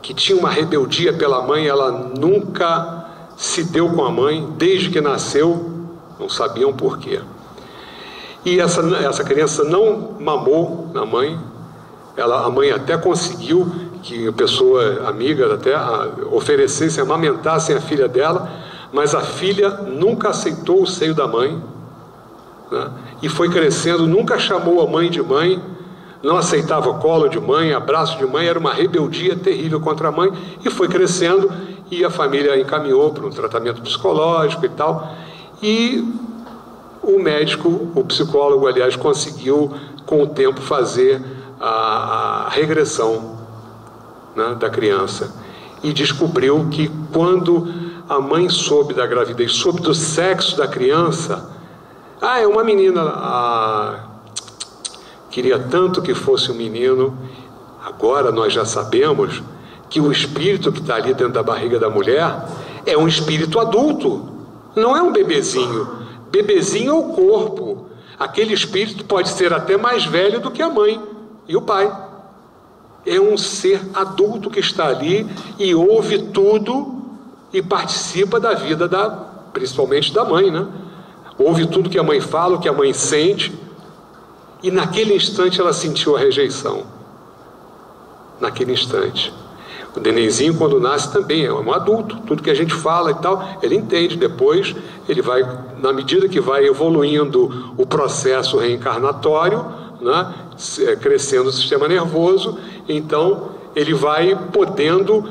que tinha uma rebeldia pela mãe, ela nunca se deu com a mãe, desde que nasceu, não sabiam por quê. E essa criança não mamou na mãe, a mãe até conseguiu que a pessoa amiga até oferecesse, amamentassem a filha dela, mas a filha nunca aceitou o seio da mãe, né? E foi crescendo, nunca chamou a mãe de mãe, não aceitava colo de mãe, abraço de mãe, era uma rebeldia terrível contra a mãe, e foi crescendo, e a família encaminhou para um tratamento psicológico e tal, e o médico, o psicólogo, aliás, conseguiu, com o tempo, fazer a regressão, né, da criança. E descobriu que quando a mãe soube da gravidez, soube do sexo da criança, é uma menina, queria tanto que fosse um menino. Agora nós já sabemos que o espírito que está ali dentro da barriga da mulher é um espírito adulto, não é um bebezinho. Bebezinho é o corpo. Aquele espírito pode ser até mais velho do que a mãe e o pai. É um ser adulto que está ali e ouve tudo e participa da vida principalmente da mãe, né? Ouve tudo que a mãe fala, o que a mãe sente. E naquele instante ela sentiu a rejeição. Naquele instante. O nenenzinho, quando nasce, também é um adulto. Tudo que a gente fala e tal, ele entende. Depois, ele vai, na medida que vai evoluindo o processo reencarnatório, né, crescendo o sistema nervoso, então ele vai podendo,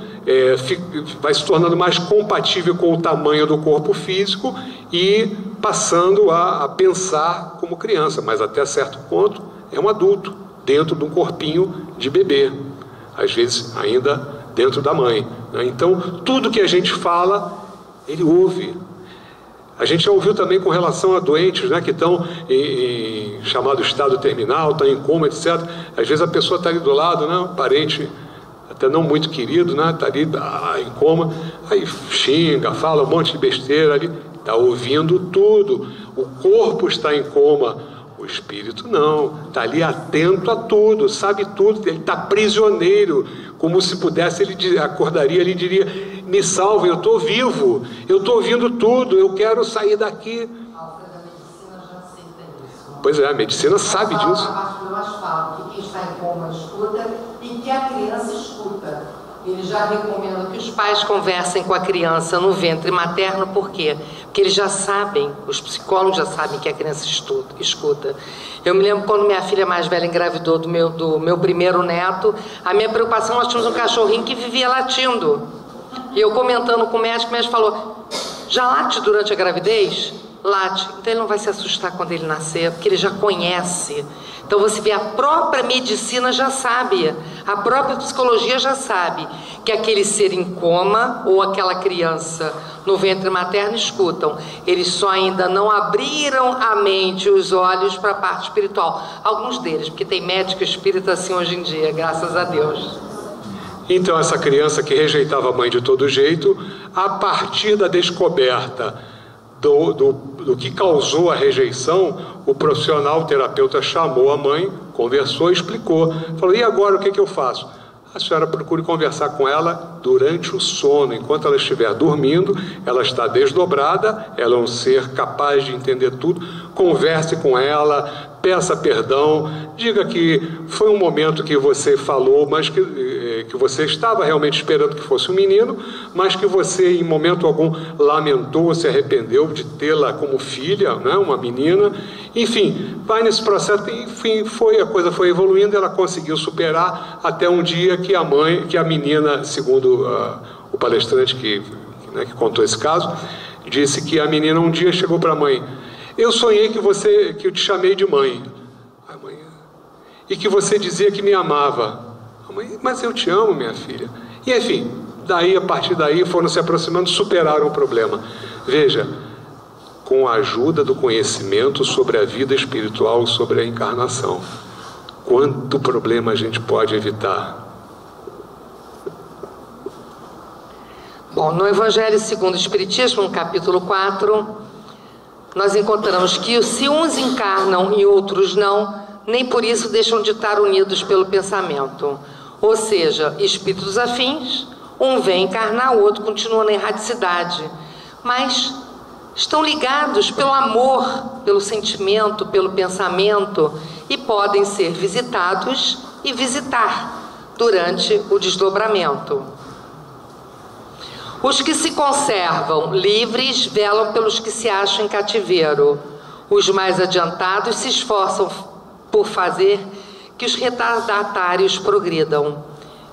vai se tornando mais compatível com o tamanho do corpo físico e passando a pensar como criança, mas até certo ponto é um adulto, dentro de um corpinho de bebê, às vezes ainda dentro da mãe, né? Então, tudo que a gente fala, ele ouve. A gente já ouviu também com relação a doentes, né, que estão em chamado estado terminal, estão em coma, etc. Às vezes a pessoa está ali do lado, né, um parente até não muito querido, né, está ali em coma, aí xinga, fala um monte de besteira ali, está ouvindo tudo. O corpo está em coma, o espírito não, está ali atento a tudo, sabe tudo, ele está prisioneiro, como se pudesse, ele acordaria, ele diria: me salve, eu estou vivo, eu estou ouvindo tudo, eu quero sair daqui. Alfredo, a medicina já aceita isso. Pois é, a medicina sabe disso. As pessoas falam que quem está em coma escuta e que a criança escuta. Ele já recomenda que os pais conversem com a criança no ventre materno, por quê? Porque eles já sabem, os psicólogos já sabem que a criança escuta. Eu me lembro quando minha filha mais velha engravidou do meu primeiro neto, a minha preocupação, nós tínhamos um cachorrinho que vivia latindo. E eu comentando com o médico falou: já late durante a gravidez? Late. Então ele não vai se assustar quando ele nascer, porque ele já conhece. Então você vê, a própria medicina já sabe, a própria psicologia já sabe que aquele ser em coma ou aquela criança no ventre materno escutam. Eles só ainda não abriram a mente e os olhos para a parte espiritual. Alguns deles, porque tem médico espírita assim hoje em dia, graças a Deus. Então essa criança que rejeitava a mãe de todo jeito, a partir da descoberta do que causou a rejeição, o profissional, o terapeuta, chamou a mãe, conversou e explicou. Falou: e agora o que eu faço? A senhora procure conversar com ela durante o sono. Enquanto ela estiver dormindo, ela está desdobrada, ela é um ser capaz de entender tudo. Converse com ela, peça perdão, diga que foi um momento que você falou, mas que você estava realmente esperando que fosse um menino, mas que você em momento algum lamentou, se arrependeu de tê-la como filha, né, uma menina. Enfim, vai nesse processo. Enfim, a coisa foi evoluindo, ela conseguiu superar até um dia que a menina, segundo o palestrante que contou esse caso, disse que a menina um dia chegou para a mãe: eu sonhei que eu te chamei de mãe. A mãe, e que você dizia que me amava. A mãe: mas eu te amo, minha filha. E enfim, a partir daí foram se aproximando, superaram o problema. Veja, com a ajuda do conhecimento sobre a vida espiritual, sobre a encarnação, quanto problema a gente pode evitar. Bom, no Evangelho segundo o Espiritismo, no capítulo 4, nós encontramos que se uns encarnam e outros não, nem por isso deixam de estar unidos pelo pensamento. Ou seja, espíritos afins, um vem encarnar, o outro continua na erraticidade, mas estão ligados pelo amor, pelo sentimento, pelo pensamento, e podem ser visitados e visitar durante o desdobramento. Os que se conservam livres velam pelos que se acham em cativeiro. Os mais adiantados se esforçam por fazer que os retardatários progridam.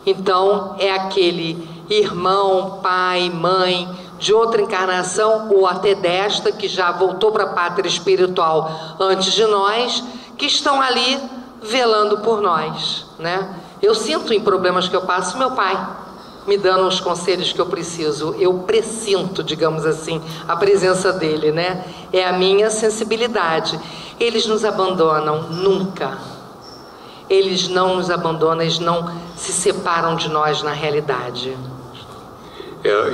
Então, é aquele irmão, pai, mãe de outra encarnação, ou até desta, que já voltou para a pátria espiritual antes de nós, que estão ali velando por nós, né? Eu sinto em problemas que eu passo meu pai me dando os conselhos que eu preciso. Eu pressinto, digamos assim, a presença dele, né? É a minha sensibilidade. Eles nos abandonam nunca. eles não nos abandonam, eles não se separam de nós na realidade.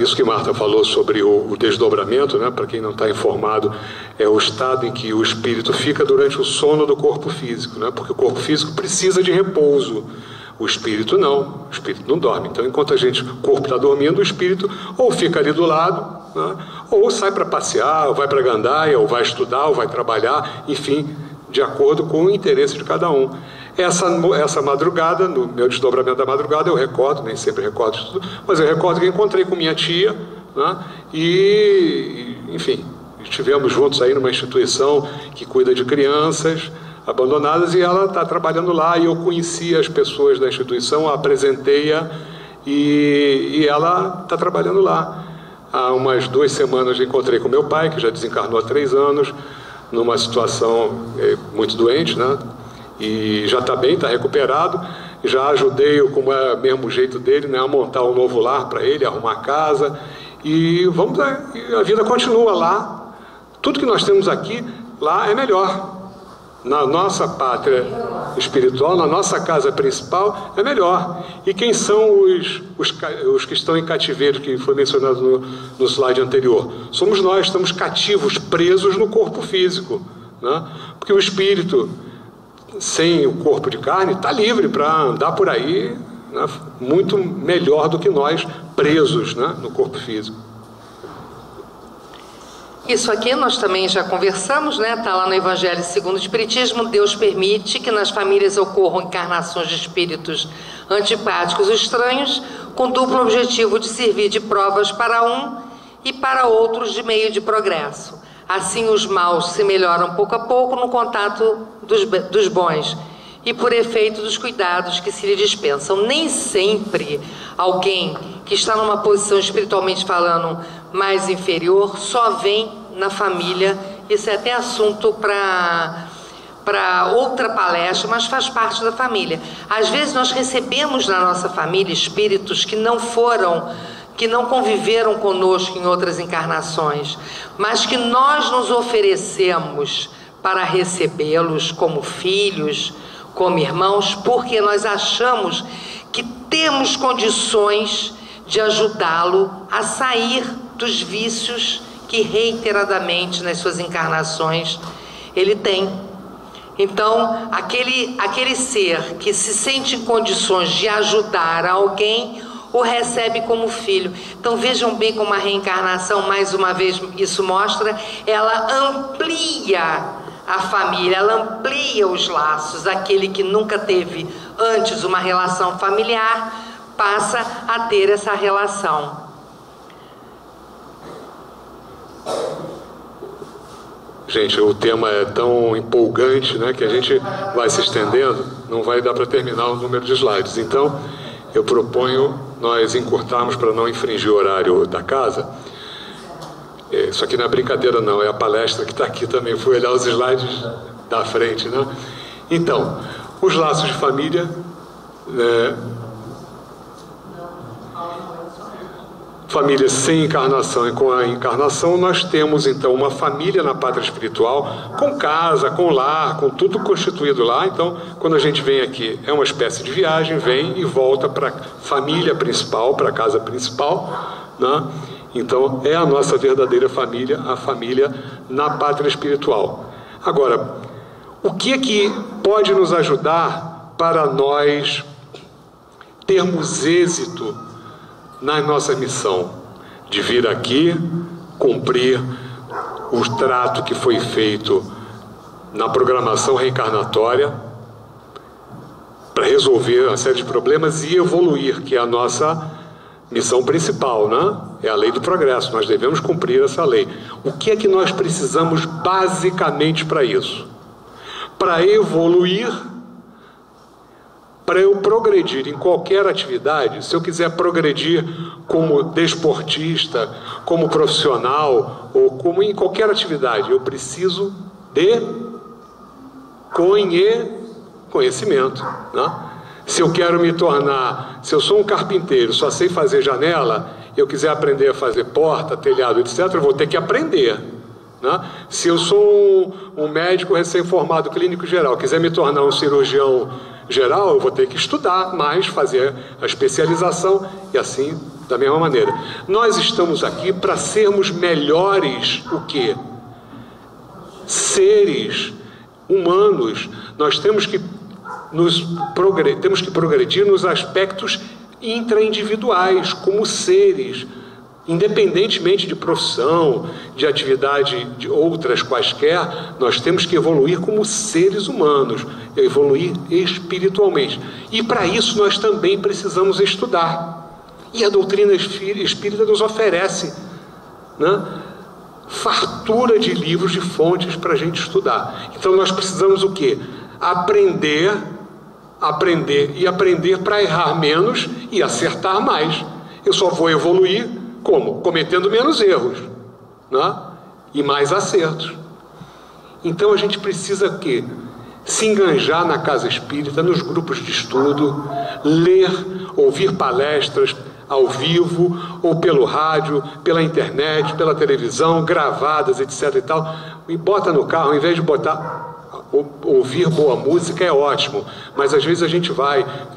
Isso que Marta falou sobre o desdobramento, né? Para quem não está informado, é o estado em que o espírito fica durante o sono do corpo físico, né? Porque o corpo físico precisa de repouso, o espírito não dorme. Então, enquanto o corpo está dormindo, o espírito ou fica ali do lado, né? Ou sai para passear, ou vai para a gandaia, ou vai estudar, ou vai trabalhar, enfim, de acordo com o interesse de cada um. Essa madrugada, no meu desdobramento da madrugada, eu recordo, nem sempre recordo de tudo, mas eu recordo que encontrei com minha tia, né? E, enfim, estivemos juntos aí numa instituição que cuida de crianças abandonadas, e ela está trabalhando lá, e eu conheci as pessoas da instituição, apresentei-a, e ela está trabalhando lá. Há umas 2 semanas eu encontrei com meu pai, que já desencarnou há 3 anos, numa situação muito doente, né? E já está bem, está recuperado. Já ajudei-o, como é o mesmo jeito dele, né, a montar um novo lar para ele, arrumar casa. E a vida continua lá. Tudo que nós temos aqui, lá é melhor. Na nossa pátria espiritual, na nossa casa principal, é melhor. E quem são os que estão em cativeiro, que foi mencionado no slide anterior? Somos nós, estamos cativos, presos no corpo físico, né? Porque o espírito, sem o corpo de carne, está livre para andar por aí, né, muito melhor do que nós, presos, né, no corpo físico. Isso aqui nós também já conversamos, né? Está lá no Evangelho segundo o Espiritismo. Deus permite que nas famílias ocorram encarnações de espíritos antipáticos ou estranhos, com duplo objetivo de servir de provas para um e para outros de meio de progresso. Assim os maus se melhoram pouco a pouco no contato dos bons e por efeito dos cuidados que se lhe dispensam. Nem sempre alguém que está numa posição espiritualmente falando mais inferior só vem na família. Isso é até assunto para outra palestra, mas faz parte da família. Às vezes nós recebemos na nossa família espíritos que não conviveram conosco em outras encarnações, mas que nós nos oferecemos para recebê-los como filhos, como irmãos, porque nós achamos que temos condições de ajudá-lo a sair dos vícios que reiteradamente nas suas encarnações ele tem. Então, aquele ser que se sente em condições de ajudar alguém, o recebe como filho. Então vejam bem como a reencarnação, mais uma vez isso mostra, ela amplia a família, ela amplia os laços. Aquele que nunca teve antes uma relação familiar passa a ter essa relação. Gente, o tema é tão empolgante, né, que a gente vai se estendendo, não vai dar para terminar o número de slides. Então, eu proponho nós encurtarmos para não infringir o horário da casa. Isso aqui não é brincadeira não, é a palestra que está aqui também. Fui olhar os slides da frente, né? Então, os laços de família, família sem encarnação e com a encarnação, nós temos então uma família na pátria espiritual, com casa, com lar, com tudo constituído lá. Então, quando a gente vem aqui, é uma espécie de viagem, vem e volta para a família principal, para a casa principal, né? Então, é a nossa verdadeira família, a família na pátria espiritual. Agora, o que é que pode nos ajudar para nós termos êxito na nossa missão de vir aqui, cumprir o trato que foi feito na programação reencarnatória para resolver uma série de problemas e evoluir, que é a nossa missão principal, né? É a lei do progresso, nós devemos cumprir essa lei. O que é que nós precisamos basicamente para isso? Para evoluir, para eu progredir em qualquer atividade, se eu quiser progredir como desportista, como profissional, ou como em qualquer atividade, eu preciso de conhecimento, né? Se eu quero me tornar, se eu sou um carpinteiro, só sei fazer janela, eu quiser aprender a fazer porta, telhado, etc., eu vou ter que aprender, né? Se eu sou um médico recém-formado, clínico geral, quiser me tornar um cirurgião geral, eu vou ter que estudar mais, fazer a especialização e assim, da mesma maneira. Nós estamos aqui para sermos melhores, o quê? Seres humanos. Nós temos que progredir nos aspectos intraindividuais, como seres, independentemente de profissão, de atividade de outras quaisquer. Nós temos que evoluir como seres humanos, evoluir espiritualmente. E para isso nós também precisamos estudar. E a doutrina espírita nos oferece, né, fartura de livros, de fontes para a gente estudar. Então nós precisamos o quê? Aprender para errar menos e acertar mais. Eu só vou evoluir como? Cometendo menos erros, né? E mais acertos. Então a gente precisa o quê? Se enganjar na casa espírita, nos grupos de estudo, ler, ouvir palestras ao vivo, ou pelo rádio, pela internet, pela televisão, gravadas, etc. e tal, e bota no carro, ao invés de ouvir boa música é ótimo, mas às vezes a gente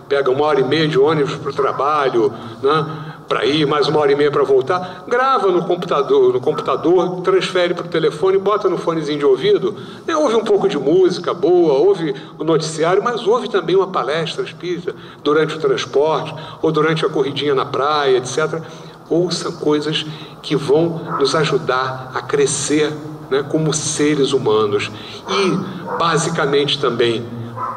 pega 1h30 de ônibus para o trabalho, né, para ir, mais 1h30 para voltar, grava no computador, transfere para o telefone, bota no fonezinho de ouvido, né, ouve um pouco de música boa, ouve o noticiário, mas ouve também uma palestra espírita durante o transporte, ou durante a corridinha na praia, etc. Ouça coisas que vão nos ajudar a crescer, né, como seres humanos. E, basicamente também,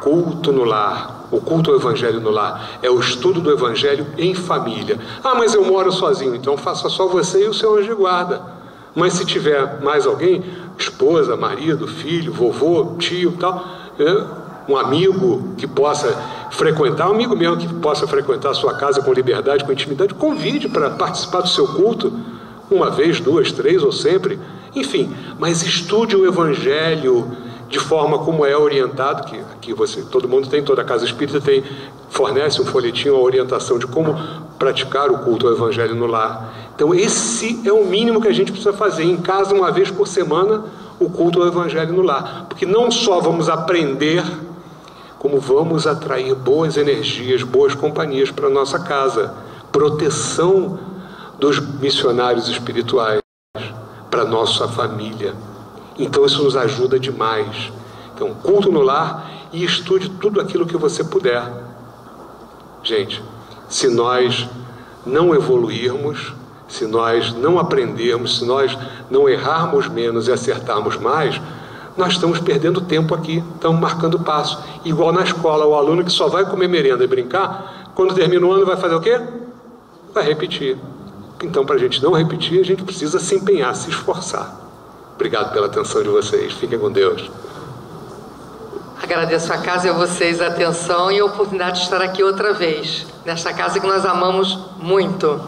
culto no lar. O culto ao Evangelho no lar é o estudo do Evangelho em família. Ah, mas eu moro sozinho, então faça só você e o seu anjo de guarda. Mas se tiver mais alguém, esposa, marido, filho, vovô, tio, tal, um amigo que possa frequentar, um amigo meu que possa frequentar a sua casa com liberdade, com intimidade, convide para participar do seu culto, uma vez, 2, 3 ou sempre, enfim, mas estude o Evangelho de forma como é orientado, que aqui todo mundo tem, toda a casa espírita fornece um folhetinho, a orientação de como praticar o culto ao Evangelho no lar. Então esse é o mínimo que a gente precisa fazer, em casa, uma vez por semana, o culto ao Evangelho no lar, porque não só vamos aprender, como vamos atrair boas energias, boas companhias para a nossa casa, proteção dos missionários espirituais para a nossa família. Então isso nos ajuda demais. Então, culto no lar e estude tudo aquilo que você puder. Gente, se nós não evoluirmos, se nós não aprendermos, se nós não errarmos menos e acertarmos mais, nós estamos perdendo tempo aqui, estamos marcando passo. Igual na escola, o aluno que só vai comer merenda e brincar, quando termina o ano vai fazer o quê? Vai repetir. Então, para a gente não repetir, a gente precisa se empenhar, se esforçar. Obrigado pela atenção de vocês. Fiquem com Deus. Agradeço a casa e a vocês a atenção e a oportunidade de estar aqui outra vez, nesta casa que nós amamos muito.